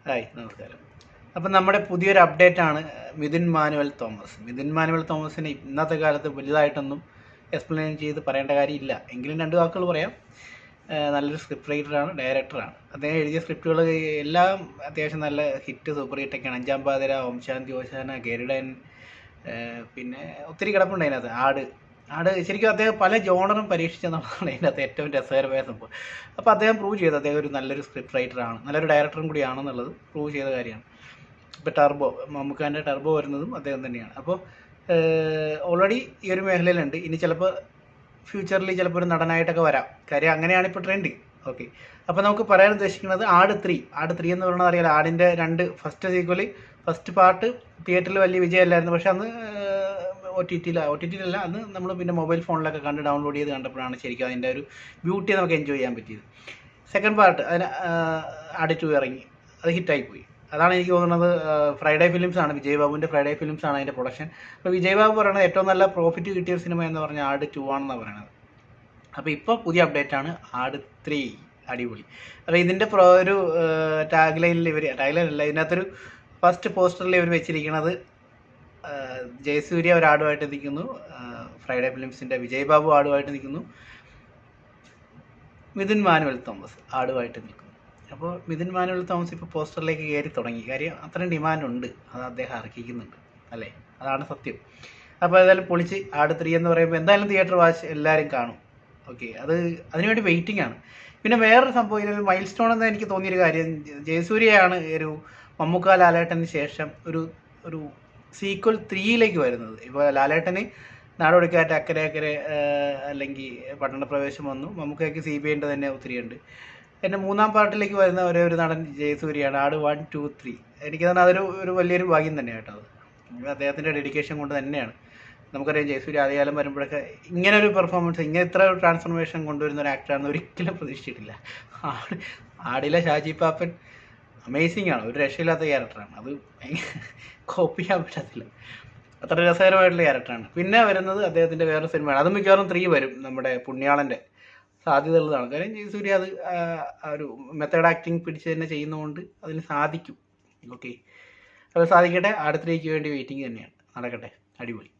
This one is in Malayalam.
ഹായ്, നമസ്കാരം. അപ്പം നമ്മുടെ പുതിയൊരു അപ്ഡേറ്റാണ് മിഥുൻ മാനുവൽ തോമസ്. മിഥുൻ മാനുവൽ തോമസിന് ഇന്നത്തെ കാലത്ത് വലുതായിട്ടൊന്നും എക്സ്പ്ലെയിൻ ചെയ്ത് പറയേണ്ട കാര്യമില്ല. എങ്കിലും രണ്ട് വാക്കുകൾ പറയാം. നല്ലൊരു സ്ക്രിപ്റ്റ് റൈറ്ററാണ്, ഡയറക്ടറാണ്. അദ്ദേഹം എഴുതിയ സ്ക്രിപ്റ്റുകൾ എല്ലാം അത്യാവശ്യം നല്ല ഹിറ്റ് സൂപ്പർ ഹിറ്റൊക്കെയാണ്. അഞ്ചാം പാതിര, ഓം ശാന്തി ഓശാന, ഗരുഡൻ, പിന്നെ ഒത്തിരി കിടപ്പുണ്ട് അതിനകത്ത്. ആട് ശരിക്കും അദ്ദേഹം പല ജോണറും പരീക്ഷിച്ചെന്നുള്ളതാണ് അതിനകത്ത് ഏറ്റവും രസകരമായ സംഭവം. അപ്പോൾ അദ്ദേഹം പ്രൂവ് ചെയ്തു അദ്ദേഹം ഒരു നല്ലൊരു സ്ക്രിപ്റ്റ് റൈറ്ററാണ്, നല്ലൊരു ഡയറക്ടറും കൂടിയാണെന്നുള്ളത് പ്രൂവ് ചെയ്ത കാര്യമാണ്. ഇപ്പോൾ ടർബോ, മമ്മൂക്കാൻ്റെ ടർബോ വരുന്നതും അദ്ദേഹം തന്നെയാണ്. അപ്പോൾ ഓൾറെഡി ഈ ഒരു മേഖലയിലുണ്ട്. ഇനി ചിലപ്പോൾ ഫ്യൂച്ചറിൽ ചിലപ്പോൾ ഒരു നടനായിട്ടൊക്കെ വരാം. കാര്യം അങ്ങനെയാണ് ഇപ്പോൾ ട്രെൻഡ്. ഓക്കെ, അപ്പോൾ നമുക്ക് പറയാൻ ഉദ്ദേശിക്കുന്നത് ആട് 3 എന്ന് പറയുന്നത് അറിയാലോ. ആടിൻ്റെ ഫസ്റ്റ് പാർട്ട് തിയേറ്ററിൽ വലിയ വിജയമല്ലായിരുന്നു. പക്ഷെ അന്ന് ഒ ടി ടിയിലല്ല, അന്ന് നമ്മൾ പിന്നെ മൊബൈൽ ഫോണിലൊക്കെ കണ്ട് ഡൗൺലോഡ് ചെയ്ത് കണ്ടപ്പോഴാണ് ശരിക്കും അതിൻ്റെ ഒരു ബ്യൂട്ടി നമുക്ക് എൻജോയ് ചെയ്യാൻ പറ്റിയത്. സെക്കൻഡ് പാർട്ട് അതിന് ആട് 2 ഇറങ്ങി, അത് ഹിറ്റായിപ്പോയി. അതാണ് എനിക്ക് തോന്നുന്നത്. ഫ്രൈഡേ ഫിലിംസ് ആണ്, വിജയ് ബാബുവിൻ്റെ ഫ്രൈഡേ ഫിലിംസ് ആണ് അതിൻ്റെ പ്രൊഡക്ഷൻ. അപ്പോൾ വിജയ് ബാബു പറയുന്നത് ഏറ്റവും നല്ല പ്രോഫിറ്റ് കിട്ടിയ സിനിമ എന്ന് പറഞ്ഞാൽ ആട് 2 ആണെന്നാണ് പറയുന്നത്. അപ്പോൾ ഇപ്പോൾ പുതിയ അപ്ഡേറ്റ് ആണ് ആട് 3, അടിപൊളി. അപ്പോൾ ഇതിൻ്റെ ഒരു ടാഗ്ലൈനിൽ ഇതിനകത്തൊരു ഫസ്റ്റ് പോസ്റ്ററിൽ ഇവർ വെച്ചിരിക്കുന്നത് ജയസൂര്യ ഒരു ആടുമായിട്ട് നിൽക്കുന്നു, ഫ്രൈഡേ ഫിലിംസിൻ്റെ വിജയ് ബാബു ആടുമായിട്ട് നിൽക്കുന്നു, മിഥുൻ മാനുവൽ തോമസ് ആടുമായിട്ട് നിൽക്കുന്നു. അപ്പോൾ മിഥുൻ മാനുവൽ തോമസ് ഇപ്പോൾ പോസ്റ്ററിലേക്ക് കയറി തുടങ്ങി. കാര്യം അത്രയും ഡിമാൻഡുണ്ട്, അത് അദ്ദേഹം അർഹിക്കുന്നുണ്ട് അല്ലേ, അതാണ് സത്യം. അപ്പോൾ ഏതായാലും പൊളിച്ച് ആട് 3 എന്ന് പറയുമ്പോൾ എന്തായാലും തിയേറ്റർ വാച്ച് എല്ലാവരും കാണും. ഓക്കെ, അതിനുവേണ്ടി വെയിറ്റിംഗ് ആണ്. പിന്നെ വേറൊരു സംഭവം, ഇതിനൊരു മൈൽ സ്റ്റോൺ എന്ന് എനിക്ക് തോന്നിയൊരു കാര്യം, ജയസൂര്യയാണ് ഒരു മമ്മൂക്ക ലാലേട്ടന് ശേഷം ഒരു സീക്വൽ 3 വരുന്നത്. ഇപ്പോൾ ലാലേട്ടന് നാടോടിക്കാറ്റ്, അക്കരെ അല്ലെങ്കിൽ പട്ടണപ്രവേശം വന്നു. മമ്മൂക്കയ്ക്ക് CBIൻ്റെ തന്നെ ഒത്തിരിയുണ്ട്. എൻ്റെ മൂന്നാം പാർട്ടിലേക്ക് വരുന്ന ഒരു നടൻ ജയസൂര്യയാണ്. ആട് 1, 2, 3 എനിക്ക് തന്നെ അതൊരു വലിയൊരു ഭാഗ്യം തന്നെയാണ് കേട്ടോ. അത് അദ്ദേഹത്തിൻ്റെ ഡെഡിക്കേഷൻ കൊണ്ട് തന്നെയാണ്. നമുക്കറിയാം ജയസൂര്യ ആദ്യകാലം വരുമ്പോഴൊക്കെ ഇങ്ങനെ ഒരു പെർഫോമൻസ്, ഇത്ര ഒരു ട്രാൻസ്ഫോർമേഷൻ കൊണ്ടുവരുന്ന ഒരു ആക്ടറാണെന്ന് ഒരിക്കലും പ്രതീക്ഷിച്ചിട്ടില്ല. ആടിലെ ഷാജി പാപ്പൻ അമേസിംഗ് ആണ്, ഒരു രക്ഷയില്ലാത്ത ക്യാരക്ടറാണ്. അത് കോപ്പി ചെയ്യാൻ പറ്റത്തില്ല, അത്ര രസകരമായിട്ടുള്ള ക്യാരക്ടറാണ്. പിന്നെ വരുന്നത് അദ്ദേഹത്തിൻ്റെ വേറൊരു സിനിമയാണ്, അത് മിക്കവാറും 3 വരും, നമ്മുടെ പുണ്യാളൻ്റെ സാധ്യതയുള്ളതാണ്. കാര്യം ജയസൂര്യ അത് ഒരു മെത്തേഡ് ആക്ടിങ് പിടിച്ച് തന്നെ ചെയ്യുന്നതുകൊണ്ട് അതിന് സാധിക്കും. ഓക്കെ, അത് സാധിക്കട്ടെ. ആട് 3ക്ക് വേണ്ടി വെയിറ്റിംഗ് തന്നെയാണ്. നടക്കട്ടെ, അടിപൊളി.